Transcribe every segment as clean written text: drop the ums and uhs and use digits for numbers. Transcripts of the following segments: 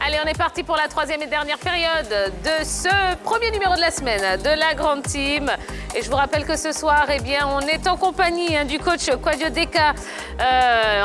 Allez, on est parti pour la troisième et dernière période de ce premier numéro de la semaine de la Grande Team. Et je vous rappelle que ce soir, eh bien, on est en compagnie du coach Kwadjo Deka,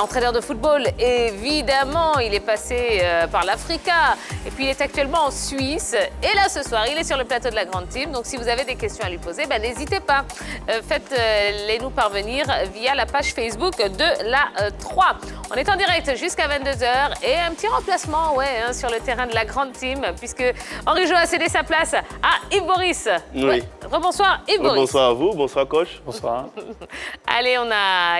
entraîneur de football. Évidemment, il est passé par l'Africa et puis il est actuellement en Suisse. Et là, ce soir, il est sur le plateau de la Grande Team. Donc, si vous avez des questions à lui poser, n'hésitez pas. Faites-les nous parvenir via la page Facebook de la 3. On est en direct jusqu'à 22h et un petit remplacement sur le terrain de la Grande Team puisque Henri Jo a cédé sa place à Yves Boris. Oui. Ouais. Rebonsoir Yves Boris. Bonsoir à vous, bonsoir coach. Bonsoir. Allez,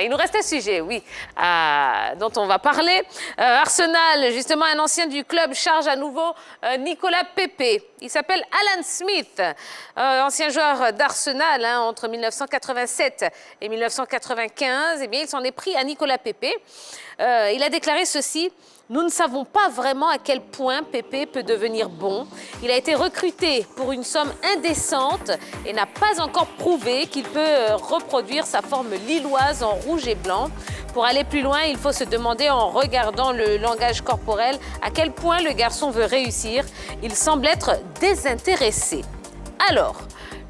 il nous reste un sujet, dont on va parler. Arsenal, justement, un ancien du club charge à nouveau Nicolas Pepe. Il s'appelle Alan Smith, ancien joueur d'Arsenal entre 1987 et 1995. Eh bien, il s'en est pris à Nicolas Pepe. Il a déclaré ceci: « Nous ne savons pas vraiment à quel point Pepe peut devenir bon. Il a été recruté pour une somme indécente et n'a pas encore prouvé qu'il peut reproduire sa forme lilloise en rouge et blanc. Pour aller plus loin, il faut se demander en regardant le langage corporel à quel point le garçon veut réussir. Il semble être désintéressé. » Alors,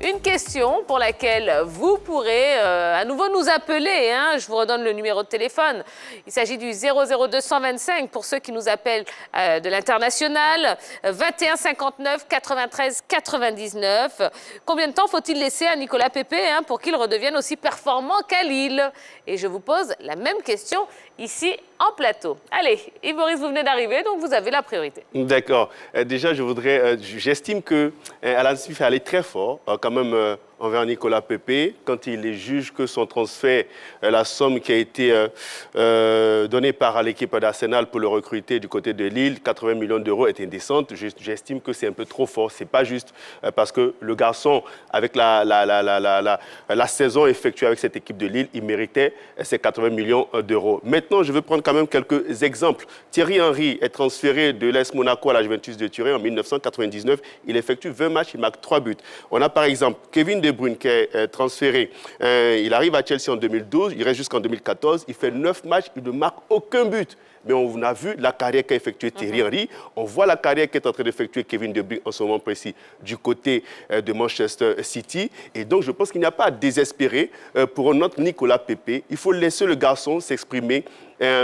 une question pour laquelle vous pourrez à nouveau nous appeler. Je vous redonne le numéro de téléphone. Il s'agit du 00225 pour ceux qui nous appellent de l'international. 21 59 93 99. Combien de temps faut-il laisser à Nicolas Pepe pour qu'il redevienne aussi performant qu'à Lille? Et je vous pose la même question ici en plateau. Allez, Yves Boris, vous venez d'arriver, donc vous avez la priorité. D'accord. Déjà, j'estime que Alan Smith est allé très fort, quand même, envers Nicolas Pepe, quand il juge que son transfert, la somme qui a été donnée par l'équipe d'Arsenal pour le recruter du côté de Lille, 80 millions d'euros, est indécente. J'estime que c'est un peu trop fort. C'est pas juste parce que le garçon, avec la saison effectuée avec cette équipe de Lille, il méritait ces 80 millions d'euros. Maintenant, je veux prendre quand même quelques exemples. Thierry Henry est transféré de l'AS Monaco à la Juventus de Turin en 1999. Il effectue 20 matchs, il marque 3 buts. On a par exemple Kevin De Bruyne qui est transféré. Il arrive à Chelsea en 2012, il reste jusqu'en 2014, il fait 9 matchs, il ne marque aucun but. Mais on a vu la carrière qu'a effectuée Thierry Henry, on voit la carrière qu'est en train d'effectuer Kevin De Bruyne en ce moment précis du côté de Manchester City. Et donc je pense qu'il n'y a pas à désespérer pour notre Nicolas Pepe. Il faut laisser le garçon s'exprimer,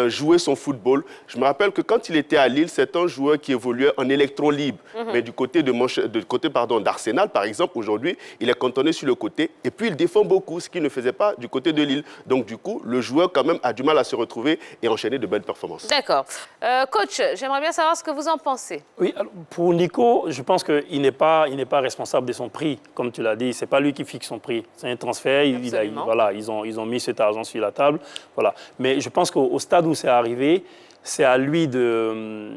jouer son football. Je me rappelle que quand il était à Lille, c'est un joueur qui évoluait en électron libre. Mais du côté d'Arsenal, par exemple, aujourd'hui, il est cantonné sur le côté et puis il défend beaucoup, ce qu'il ne faisait pas du côté de Lille. Donc du coup, le joueur quand même a du mal à se retrouver et enchaîner de belles performances. D'accord. Coach, j'aimerais bien savoir ce que vous en pensez. Oui, alors, pour Nico, je pense qu'il n'est pas responsable de son prix, comme tu l'as dit. Ce n'est pas lui qui fixe son prix. C'est un transfert. Ils ont mis cet argent sur la table. Voilà. Mais je pense qu'au stade où c'est arrivé, c'est à lui de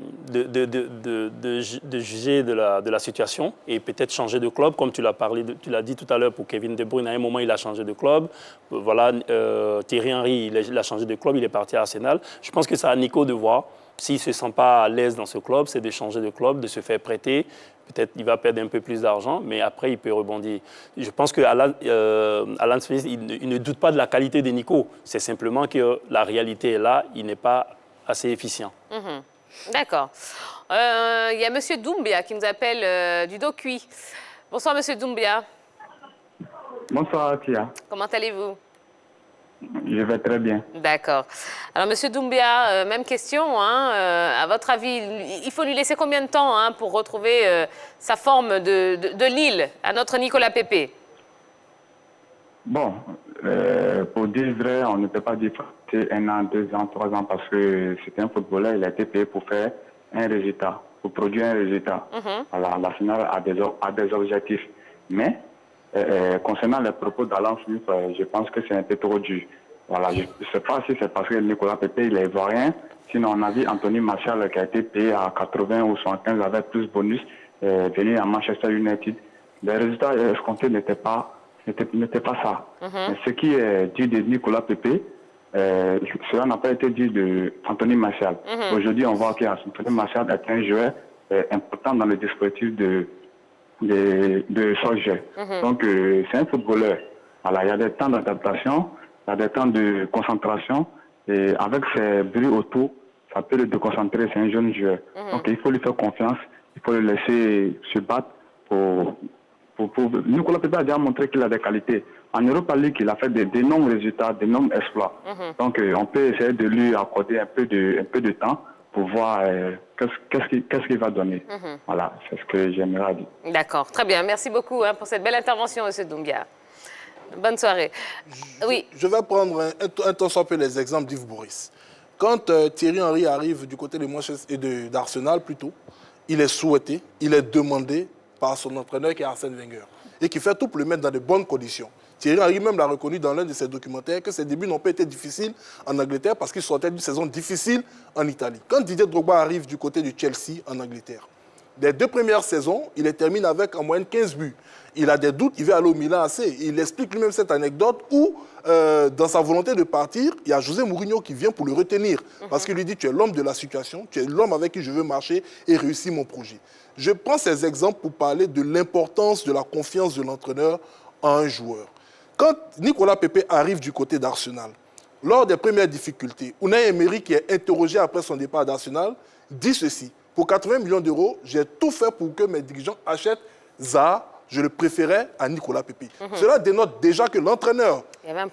juger de la situation et peut-être changer de club, comme tu l'as dit tout à l'heure pour Kevin De Bruyne. À un moment, il a changé de club. Voilà, Thierry Henry, il a changé de club, il est parti à Arsenal. Je pense que c'est à Nico de voir. S'il ne se sent pas à l'aise dans ce club, c'est de changer de club, de se faire prêter. Peut-être qu'il va perdre un peu plus d'argent, mais après, il peut rebondir. Je pense qu'Alan Smith, il ne doute pas de la qualité de Nico. C'est simplement que la réalité est là, il n'est pas assez efficient. D'accord. Il y a M. Doumbia qui nous appelle du Docui. Bonsoir, M. Doumbia. Bonsoir, Tia. Comment allez-vous? Je vais très bien. D'accord. Alors, M. Doumbia, même question. À votre avis, il faut lui laisser combien de temps pour retrouver sa forme de Lille à notre Nicolas Pepe? Bon, pour dire vrai, on ne peut pas dire 1 an, 2 ans, 3 ans, parce que c'est un footballeur, il a été payé pour faire un résultat, pour produire un résultat. Voilà, la finale a des objectifs. Mais, concernant les propos d'Alan Smith, je pense que c'est un peu trop dur. Voilà, je ne sais pas si c'est parce que Nicolas Pepe, il est ivoirien. Sinon, on a vu Anthony Martial qui a été payé à 80 ou 75 avec plus bonus, venir à Manchester United. Les résultats escomptés n'étaient pas ça. Mais ce qui est dit de Nicolas Pepe, cela n'a pas été dit de Anthony Martial. Aujourd'hui, on voit qu'Anthony Martial est un joueur important dans le dispositif de Solskjaer. Donc, c'est un footballeur. Voilà, il y a des temps d'adaptation, il y a des temps de concentration, et avec ses bruits autour, ça peut le déconcentrer, c'est un jeune joueur. Donc il faut lui faire confiance, il faut le laisser se battre pour... Nicolas Pepe a déjà montré qu'il a des qualités. En Europa League, il a fait d'énormes résultats, d'énormes exploits. Donc on peut essayer de lui accorder un peu de temps pour voir qu'est-ce qu'il va donner. Voilà, c'est ce que j'aimerais dire. D'accord, très bien. Merci beaucoup pour cette belle intervention, M. Doumbia. Bonne soirée. Oui. Je vais prendre un temps soit peu les exemples d'Yves Boris. Quand Thierry Henry arrive du côté de Manchester et d'Arsenal plutôt, il est souhaité, il est demandé par son entraîneur qui est Arsène Wenger et qui fait tout pour le mettre dans de bonnes conditions. Thierry Henry même l'a reconnu dans l'un de ses documentaires que ses débuts n'ont pas été difficiles en Angleterre parce qu'il sortait d'une saison difficile en Italie. Quand Didier Drogba arrive du côté du Chelsea en Angleterre, des 2 premières saisons, il les termine avec en moyenne 15 buts. Il a des doutes, il veut aller au Milan AC. Il explique lui-même cette anecdote où, dans sa volonté de partir, il y a José Mourinho qui vient pour le retenir. Parce qu'il lui dit, tu es l'homme de la situation, tu es l'homme avec qui je veux marcher et réussir mon projet. Je prends ces exemples pour parler de l'importance de la confiance de l'entraîneur en un joueur. Quand Nicolas Pepe arrive du côté d'Arsenal, lors des premières difficultés, Unai Emery, qui est interrogé après son départ d'Arsenal, dit ceci. Pour 80 millions d'euros, j'ai tout fait pour que mes dirigeants achètent Zaha. Je le préférais à Nicolas Pepe. Cela dénote déjà que l'entraîneur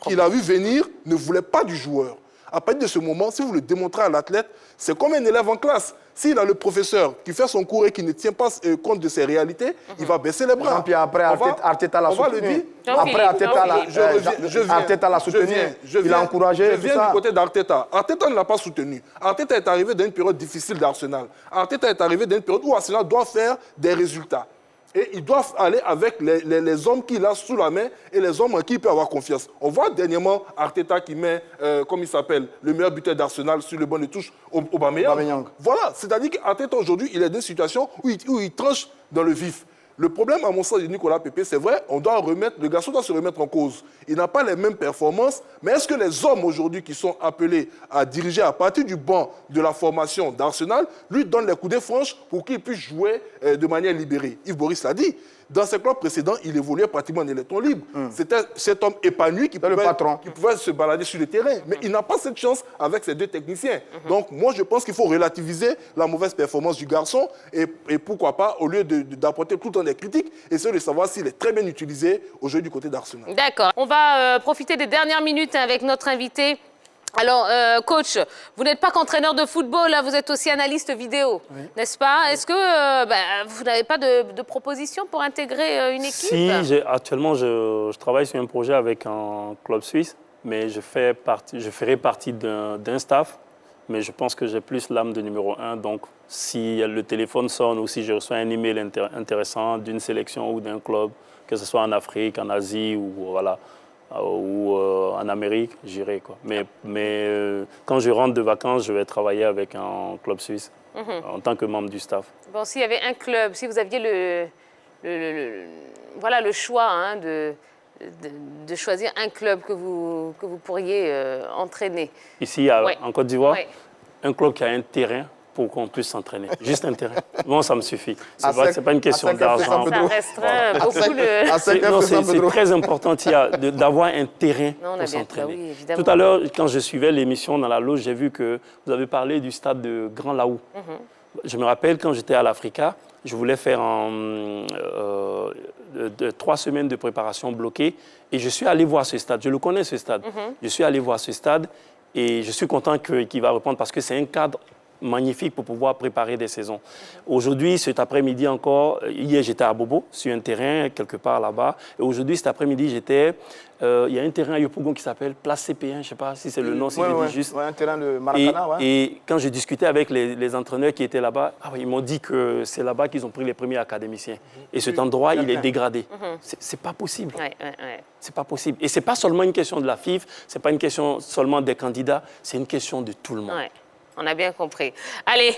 qu'il a vu venir ne voulait pas du joueur. À partir de ce moment, si vous le démontrez à l'athlète, c'est comme un élève en classe. S'il a le professeur qui fait son cours et qui ne tient pas compte de ses réalités, il va baisser les bras. Puis après, Arteta l'a soutenu. Après, Arteta l'a soutenu. Il a encouragé. Je viens du côté d'Arteta. Arteta ne l'a pas soutenu. Arteta est arrivé dans une période difficile d'Arsenal. Arteta est arrivé dans une période où Arsenal doit faire des résultats. Et ils doivent aller avec les hommes qu'il a sous la main et les hommes en qui il peut avoir confiance. On voit dernièrement Arteta qui met, comme il s'appelle, le meilleur buteur d'Arsenal sur le banc de touche, Aubameyang. Voilà, c'est-à-dire qu'Arteta aujourd'hui, il est dans une situation où il tranche dans le vif. Le problème, à mon sens, de Nicolas Pepe, c'est vrai, le garçon doit se remettre en cause. Il n'a pas les mêmes performances, mais est-ce que les hommes aujourd'hui qui sont appelés à diriger à partir du banc de la formation d'Arsenal lui donnent les coudées franches pour qu'il puisse jouer de manière libérée? Yves Boris l'a dit. Dans ses clubs précédents, il évoluait pratiquement en électron libre. C'était cet homme épanoui qui pouvait se balader sur le terrain. Mais il n'a pas cette chance avec ces 2 techniciens. Donc moi, je pense qu'il faut relativiser la mauvaise performance du garçon et pourquoi pas, au lieu d'apporter tout le temps des critiques, essayer de savoir s'il est très bien utilisé aujourd'hui du côté d'Arsenal. D'accord. On va profiter des dernières minutes avec notre invité. Alors, coach, vous n'êtes pas qu'entraîneur de football, là, vous êtes aussi analyste vidéo, n'est-ce pas? Est-ce que vous n'avez pas de proposition pour intégrer une équipe? Si, actuellement, je travaille sur un projet avec un club suisse, mais je ferai partie d'un staff, mais je pense que j'ai plus l'âme de numéro 1. Donc, si le téléphone sonne ou si je reçois un email intéressant d'une sélection ou d'un club, que ce soit en Afrique, en Asie ou voilà, ou en Amérique, j'irai. Mais quand je rentre de vacances, je vais travailler avec un club suisse en tant que membre du staff. Bon, s'il y avait un club, si vous aviez le choix de choisir un club que vous pourriez entraîner. Ici, en Côte d'Ivoire, un club qui a un terrain pour qu'on puisse s'entraîner. Juste un terrain. Bon, ça me suffit. C'est pas une question d'argent. Ça restreint beaucoup c'est très important d'avoir un terrain pour s'entraîner. Oui, tout à l'heure, quand je suivais l'émission dans la loge, j'ai vu que vous avez parlé du stade de Grand Laou. Je me rappelle, quand j'étais à l'Africa, je voulais faire 3 semaines de préparation bloquée et je suis allé voir ce stade. Je le connais, ce stade. Je suis allé voir ce stade et je suis content qu'il va reprendre parce que c'est un cadre magnifique pour pouvoir préparer des saisons. Aujourd'hui, cet après-midi encore, hier j'étais à Bobo, sur un terrain quelque part là-bas. Et aujourd'hui, cet après-midi, il y a un terrain à Yopougon qui s'appelle Place CP1, je ne sais pas si c'est le nom, si je dis juste. Un terrain de Maracana, et quand j'ai discuté avec les entraîneurs qui étaient là-bas, ils m'ont dit que c'est là-bas qu'ils ont pris les premiers académiciens. Et cet endroit, il est dégradé. C'est pas possible. C'est pas possible. Et c'est pas seulement une question de la FIF, c'est pas une question seulement des candidats, c'est une question de tout le monde. On a bien compris. Allez,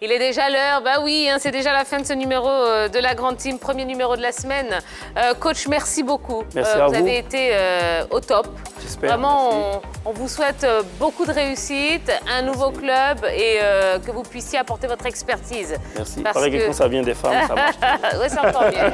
il est déjà l'heure. Bah oui, c'est déjà la fin de ce numéro de la Grande Team, premier numéro de la semaine. Coach, merci beaucoup. Merci à vous. Vous avez été au top. J'espère. Vraiment, on vous souhaite beaucoup de réussite, un nouveau club et que vous puissiez apporter votre expertise. Merci. Il paraît que quand ça vient des femmes, ça marche. Oui, c'est encore mieux.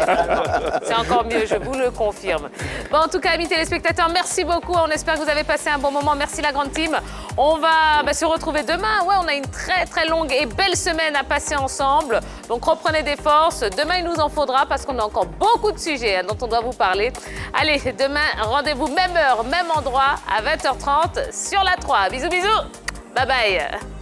C'est encore mieux, je vous le confirme. Bon, en tout cas, amis téléspectateurs, merci beaucoup. On espère que vous avez passé un bon moment. Merci la grande team. On va se retrouver demain. Ouais, on a une très très longue et belle semaine à passer ensemble. Donc reprenez des forces. Demain, il nous en faudra parce qu'on a encore beaucoup de sujets dont on doit vous parler. Allez, demain, rendez-vous même heure, même endroit à 20h30 sur la 3. Bisous, bisous. Bye bye.